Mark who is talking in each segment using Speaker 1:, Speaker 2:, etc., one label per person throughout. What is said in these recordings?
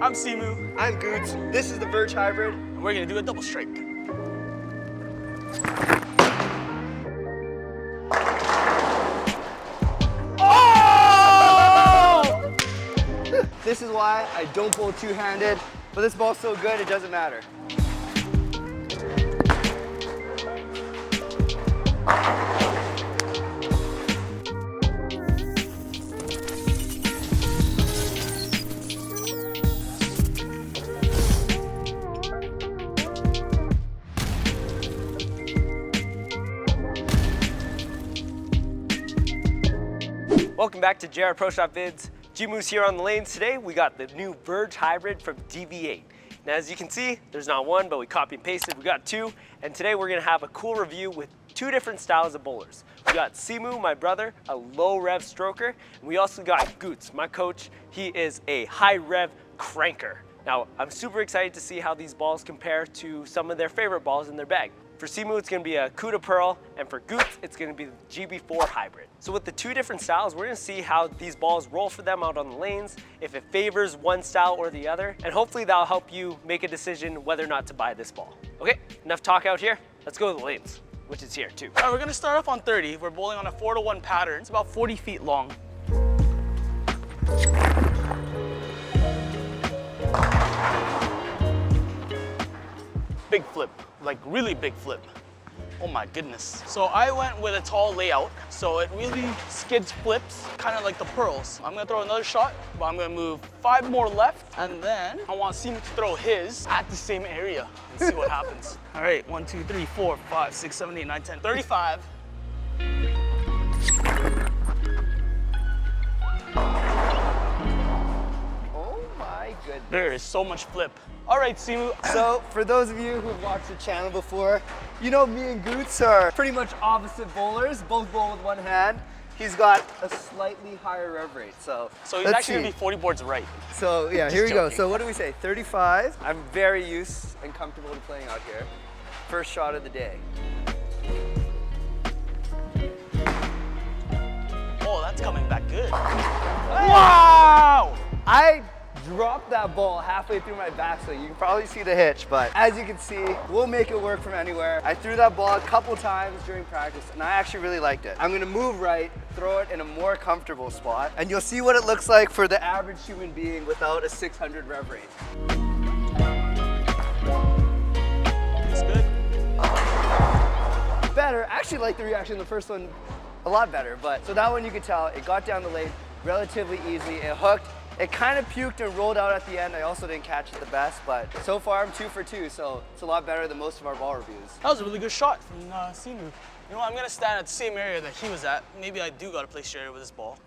Speaker 1: I'm Simoo.
Speaker 2: I'm Gootz. This is the Verge Hybrid.
Speaker 1: And we're gonna do a double strike.
Speaker 2: Oh! This is why I don't bowl two-handed, but this ball's so good it doesn't matter.
Speaker 3: Welcome back to JR Pro Shop Vids. Simoo's here on the lanes today. We got the new Verge Hybrid from DV8. Now as you can see, there's not one, but we copy and pasted, we got two. And today we're gonna have a cool review with two different styles of bowlers. We got Simoo, my brother, a low rev stroker. And we also got Gootz, my coach. He is a high rev cranker. Now, I'm super excited to see how these balls compare to some of their favorite balls in their bag. For Simoo, it's gonna be a Cuda Pearl, and for Gootz, it's gonna be the GB4 Hybrid. So with the two different styles, we're gonna see how these balls roll for them out on the lanes, if it favors one style or the other, and hopefully that'll help you make a decision whether or not to buy this ball. Okay, enough talk out here. Let's go to the lanes, which is here too.
Speaker 1: All right, we're gonna start off on 30. We're bowling on a 4-to-1 pattern. It's about 40 feet long. Big flip, like really big flip. Oh my goodness. So I went with a tall layout, so it really skids flips, kind of like the pearls. I'm gonna throw another shot, but I'm gonna move 5 more left, and then I want Simoo to throw his at the same area and see what happens. All right, 1, 2, 3, 4, 5, 6, 7, 8, 9, 10, 35.
Speaker 2: Oh my goodness.
Speaker 1: There is so much flip. All right, Simoo.
Speaker 2: So, for those of you who've watched the channel before, you know me and Gootz are pretty much opposite bowlers, both bowl with one hand. He's got a slightly higher rev rate, so
Speaker 1: he's actually gonna be 40 boards right.
Speaker 2: So yeah,
Speaker 1: Just
Speaker 2: here we go.
Speaker 1: joking.
Speaker 2: So what do we say, 35? I'm very used and comfortable to playing out here. First shot of the day.
Speaker 1: Oh, that's coming back good. Wow!
Speaker 2: I dropped that ball halfway through my backswing. You can probably see the hitch, but as you can see, we'll make it work from anywhere. I threw that ball a couple times during practice, and I actually really liked it. I'm gonna move right, throw it in a more comfortable spot, and you'll see what it looks like for the average human being without a 600 rev rate.
Speaker 1: It's good.
Speaker 2: Better. I actually like the reaction in the first one a lot better, but so that one you could tell, it got down the lane relatively easy. It hooked. It kind of puked and rolled out at the end. I also didn't catch it the best, but so far I'm 2 for 2, so it's a lot better than most of our ball reviews.
Speaker 1: That was a really good shot from Simoo. You know what, I'm gonna stand at the same area that he was at. Maybe I do gotta play straighter with this ball.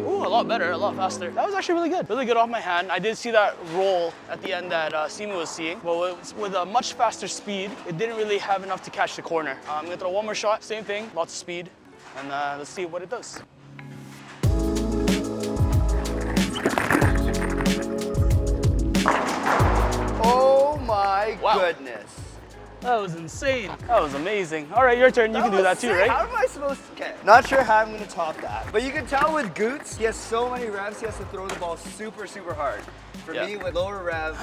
Speaker 1: Ooh, a lot better, a lot faster. That was actually really good. Really good off my hand. I did see that roll at the end that Simoo was seeing, but with a much faster speed, it didn't really have enough to catch the corner. I'm gonna throw one more shot, same thing, lots of speed, and let's see what it does.
Speaker 2: Oh my goodness.
Speaker 1: That was insane. That was amazing. All right, your turn. You can do that too, right?
Speaker 2: How am I supposed to? Okay. Not sure how I'm gonna top that. But you can tell with Gootz, he has so many revs, he has to throw the ball super, super hard. For me, with lower rev,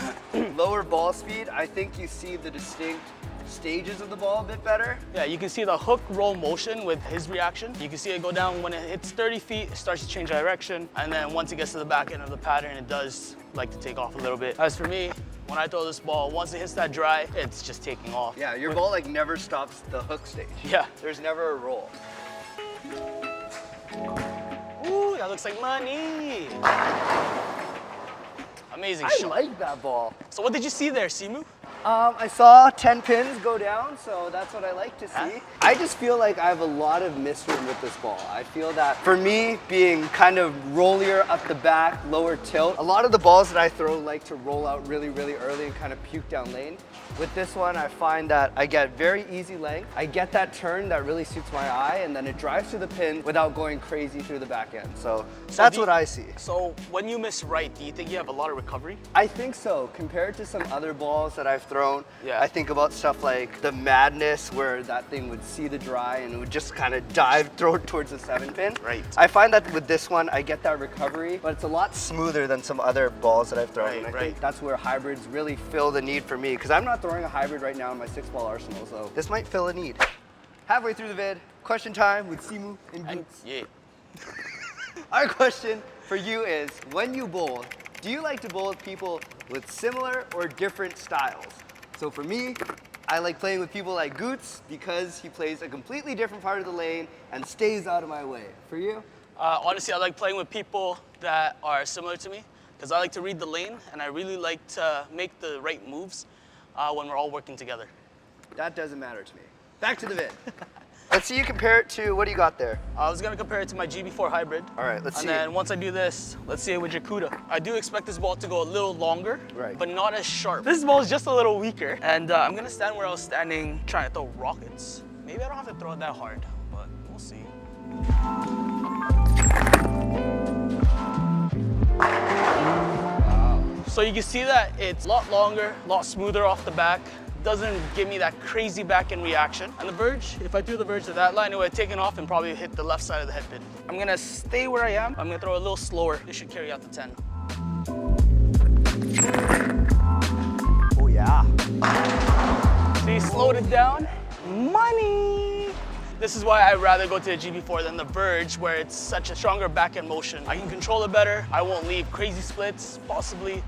Speaker 2: lower ball speed, I think you see the distinct stages of the ball a bit better.
Speaker 1: Yeah, you can see the hook roll motion with his reaction. You can see it go down when it hits 30 feet, it starts to change direction. And then once it gets to the back end of the pattern, it does like to take off a little bit. As for me, when I throw this ball, once it hits that dry, it's just taking off.
Speaker 2: Yeah, your ball like never stops the hook stage.
Speaker 1: Yeah.
Speaker 2: There's never a roll.
Speaker 1: Ooh, that looks like money. Amazing shot.
Speaker 2: I like that ball.
Speaker 1: So what did you see there, Simoo?
Speaker 2: I saw 10 pins go down, so that's what I like to see. I just feel like I have a lot of misroom with this ball. I feel that for me, being kind of rollier up the back, lower tilt, a lot of the balls that I throw like to roll out really, really early and kind of puke down lane. With this one, I find that I get very easy length. I get that turn that really suits my eye, and then it drives through the pin without going crazy through the back end. So that's what I see.
Speaker 1: So when you miss right, do you think you have a lot of recovery?
Speaker 2: I think so. Compared to some other balls that I've thrown thrown.
Speaker 1: Yeah.
Speaker 2: I think about stuff like the Madness, where that thing would see the dry and it would just kind of dive, throw it towards the 7-pin.
Speaker 1: Right.
Speaker 2: I find that with this one, I get that recovery, but it's a lot smoother than some other balls that I've thrown.
Speaker 1: Right,
Speaker 2: and I
Speaker 1: right.
Speaker 2: think that's where hybrids really fill the need for me, because I'm not throwing a hybrid right now in my 6-ball arsenal, so this might fill a need. Halfway through the vid, question time with Simoo and Gootz.
Speaker 1: Yeah.
Speaker 2: Our question for you is, when you bowl, do you like to bowl with people with similar or different styles? So for me, I like playing with people like Gootz because he plays a completely different part of the lane and stays out of my way. For you?
Speaker 1: Honestly, I like playing with people that are similar to me because I like to read the lane and I really like to make the right moves when we're all working together.
Speaker 2: That doesn't matter to me. Back to the vid. Let's see you compare it to, what do you got there?
Speaker 1: I was gonna compare it to my GB4 hybrid.
Speaker 2: All right, let's see.
Speaker 1: And then once I do this, let's see it with your CUDA. I do expect this ball to go a little longer,
Speaker 2: Right.
Speaker 1: but not as sharp. This ball is just a little weaker. And I'm gonna stand where I was standing trying to throw rockets. Maybe I don't have to throw it that hard, but we'll see. Wow. So you can see that it's a lot longer, a lot smoother off the back. Doesn't give me that crazy back end reaction. And the Verge, if I threw the Verge to that line, it would have taken off and probably hit the left side of the head pin. I'm gonna stay where I am. I'm gonna throw a little slower. This should carry out the 10.
Speaker 2: Oh yeah.
Speaker 1: See, slowed it down. Money! This is why I'd rather go to the GB4 than the Verge, where it's such a stronger back end motion. I can control it better. I won't leave crazy splits, possibly,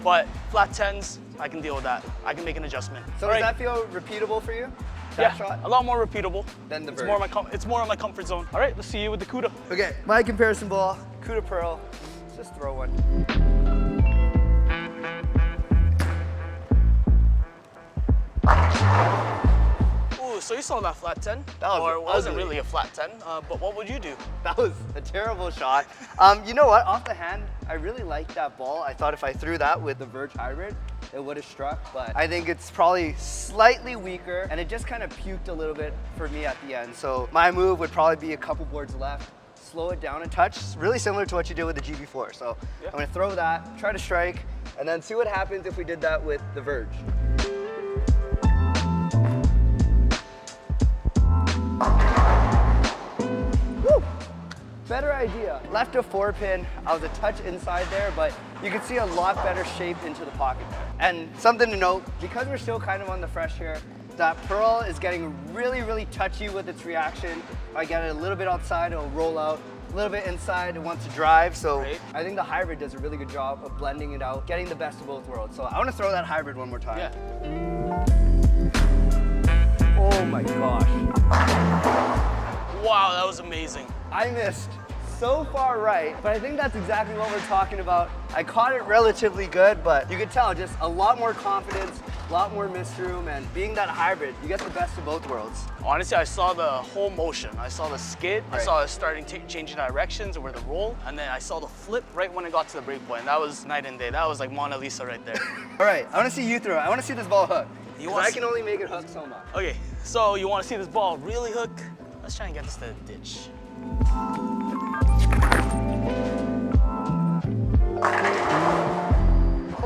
Speaker 1: but flat 10s, I can deal with that. I can make an adjustment.
Speaker 2: So
Speaker 1: All
Speaker 2: does
Speaker 1: right.
Speaker 2: that feel repeatable for you?
Speaker 1: Yeah,
Speaker 2: That shot?
Speaker 1: a lot more repeatable.
Speaker 2: Than the
Speaker 1: it's
Speaker 2: Verge.
Speaker 1: more on my comfort zone. All right, let's see you with the CUDA.
Speaker 2: Okay, my comparison ball, CUDA Pearl. Let's just throw one.
Speaker 1: Ooh, so you saw that flat 10?
Speaker 2: That was
Speaker 1: or it wasn't
Speaker 2: ugly.
Speaker 1: really a flat 10, but what would you do?
Speaker 2: That was a terrible shot. You know what, off the hand, I really liked that ball. I thought if I threw that with the Verge Hybrid, it would have struck, but I think it's probably slightly weaker, and it just kind of puked a little bit for me at the end. So my move would probably be a couple boards left, slow it down a touch, really similar to what you did with the GB4. So
Speaker 1: Yeah.
Speaker 2: I'm gonna throw that, try to strike, and then see what happens if we did that with the Verge. Woo! Better idea. Left a 4-pin. I was a touch inside there, but you can see a lot better shape into the pocket there. And something to note, because we're still kind of on the fresh here, that Pearl is getting really, really touchy with its reaction. If I get it a little bit outside, it'll roll out. A little bit inside, it wants to drive. So
Speaker 1: Right.
Speaker 2: I think the Hybrid does a really good job of blending it out, getting the best of both worlds. So I want to throw that Hybrid one more time.
Speaker 1: Yeah.
Speaker 2: Oh my gosh.
Speaker 1: Wow, that was amazing.
Speaker 2: I missed so far right, but I think that's exactly what we're talking about. I caught it relatively good, but you could tell just a lot more confidence, a lot more missed room, and being that hybrid, you get the best of both worlds.
Speaker 1: Honestly, I saw the whole motion. I saw the skid, I
Speaker 2: Right.
Speaker 1: saw it starting changing directions over the roll, and then I saw the flip right when it got to the break point. That was night and day. That was like Mona Lisa right there.
Speaker 2: All right, I want to see you throw it. I want to see this ball hook.
Speaker 1: You
Speaker 2: 'Cause
Speaker 1: wanna
Speaker 2: I
Speaker 1: see-
Speaker 2: can only make it hook so much.
Speaker 1: Okay, so you want to see this ball really hook? Let's try and get this to the ditch.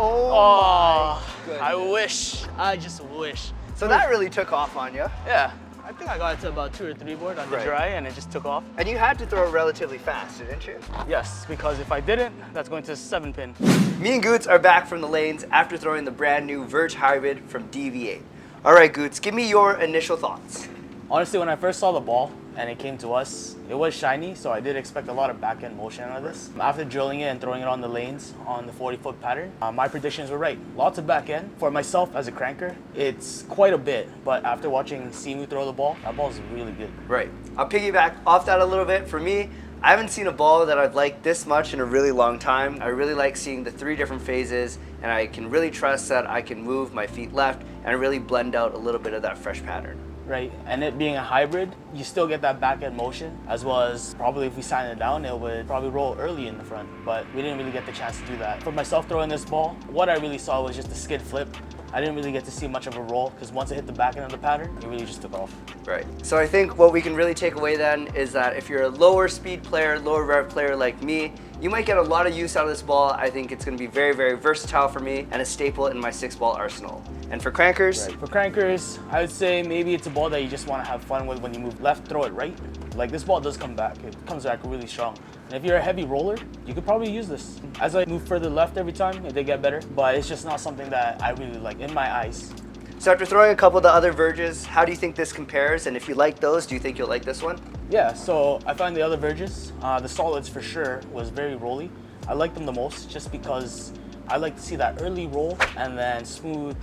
Speaker 2: Oh, my
Speaker 1: I
Speaker 2: goodness.
Speaker 1: wish. I just wish.
Speaker 2: So that really took off on you.
Speaker 1: Yeah, I think I got it to about 2 or 3 board on the
Speaker 2: Right.
Speaker 1: dry, and it just took off.
Speaker 2: And you had to throw it relatively fast, didn't you?
Speaker 1: Yes, because if I didn't, that's going to 7-pin.
Speaker 2: Me and Gootz are back from the lanes after throwing the brand new Verge Hybrid from DV8. All right, Gootz, give me your initial thoughts.
Speaker 1: Honestly, when I first saw the ball and it came to us, it was shiny, so I did expect a lot of back-end motion out of this. After drilling it and throwing it on the lanes on the 40-foot pattern, my predictions were right. Lots of back-end. For myself as a cranker, it's quite a bit, but after watching Simoo throw the ball, that ball's really good.
Speaker 2: Right. I'll piggyback off that a little bit. For me, I haven't seen a ball that I've liked this much in a really long time. I really like seeing the 3 different phases, and I can really trust that I can move my feet left and really blend out a little bit of that fresh pattern.
Speaker 1: Right, and it being a hybrid, you still get that back-end motion, as well as probably if we sand it down, it would probably roll early in the front, but we didn't really get the chance to do that. For myself throwing this ball, what I really saw was just a skid flip. I didn't really get to see much of a roll, because once it hit the back end of the pattern, it really just took off.
Speaker 2: Right. So I think what we can really take away then is that if you're a lower speed player, lower rev player like me, you might get a lot of use out of this ball. I think it's going to be very, very versatile for me and a staple in my 6-ball arsenal. And for crankers?
Speaker 1: Right. For crankers, I would say maybe it's a ball that you just want to have fun with. When you move left, throw it right. Like this ball does come back. It comes back really strong. And if you're a heavy roller, you could probably use this. As I move further left every time, they get better. But it's just not something that I really like in my eyes.
Speaker 2: So after throwing a couple of the other Verges, how do you think this compares? And if you like those, do you think you'll like this one?
Speaker 1: Yeah, so I find the other Verges, the solids for sure, was very rolly. I like them the most just because I like to see that early roll and then smooth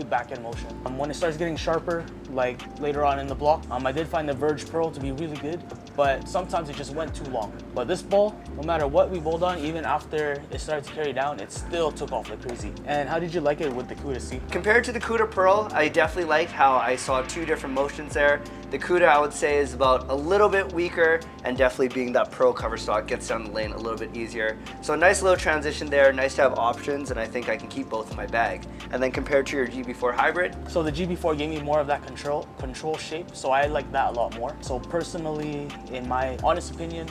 Speaker 1: back end motion. When it starts getting sharper, like later on in the block, I did find the Verge Pearl to be really good, but sometimes it just went too long. But this ball, no matter what we bowled on, even after it started to carry down, it still took off like crazy. And how did you like it with the Kuda C?
Speaker 2: Compared to the Kuda Pearl, I definitely liked how I saw two different motions there. The Kuda, I would say, is about a little bit weaker, and definitely being that Pearl cover stock gets down the lane a little bit easier. So a nice little transition there, nice to have options, and I think I can keep both in my bag. And then compared to your GB4 Hybrid?
Speaker 1: So the GB4 gave me more of that control shape, so I like that a lot more. So personally, in my honest opinion,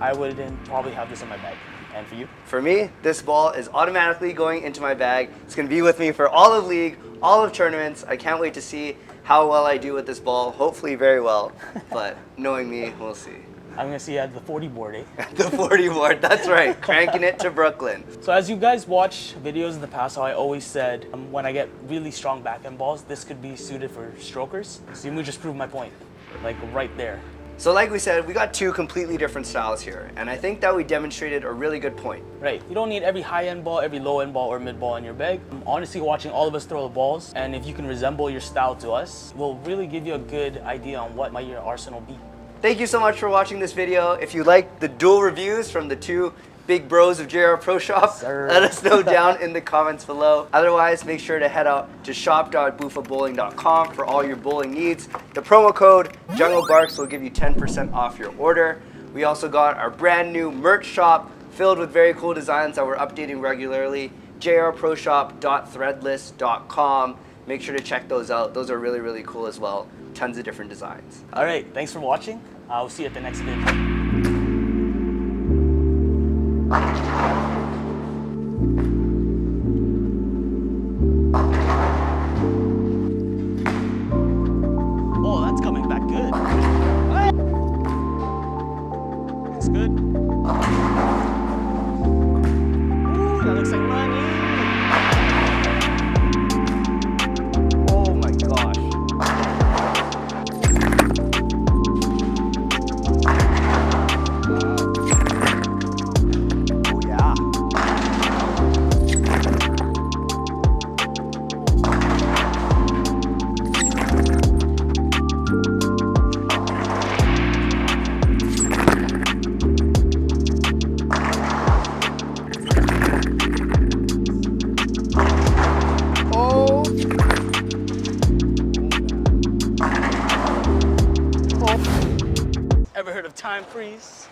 Speaker 1: I wouldn't probably have this in my bag. And for you?
Speaker 2: For me, this ball is automatically going into my bag. It's gonna be with me for all of League, all of tournaments. I can't wait to see how well I do with this ball. Hopefully very well, but knowing me, we'll see.
Speaker 1: I'm gonna see you at the 40 board, eh?
Speaker 2: The 40 board, that's right, cranking it to Brooklyn.
Speaker 1: So as you guys watch videos in the past, how I always said, when I get really strong backhand balls, this could be suited for strokers. Simoo just proved my point, like right there.
Speaker 2: So like we said, we got two completely different styles here, and I think that we demonstrated a really good point.
Speaker 1: Right, you don't need every high-end ball, every low-end ball, or mid-ball in your bag. Honestly, watching all of us throw the balls, and if you can resemble your style to us, will really give you a good idea on what might your arsenal be.
Speaker 2: Thank you so much for watching this video. If you liked the dual reviews from the two big bros of JR Pro Shop, let us know down in the comments below. Otherwise, make sure to head out to shop.boofabowling.com for all your bowling needs. The promo code JungleBarks will give you 10% off your order. We also got our brand new merch shop filled with very cool designs that we're updating regularly. jrproshop.threadless.com. Make sure to check those out. Those are really, really cool as well. Tons of different designs.
Speaker 1: All right, thanks for watching. We'll see you at the next video. Oh, that's coming back good. That's good. Ooh, that looks like money.
Speaker 2: Oh my gosh. Oh yeah.
Speaker 1: Ever heard of time freeze?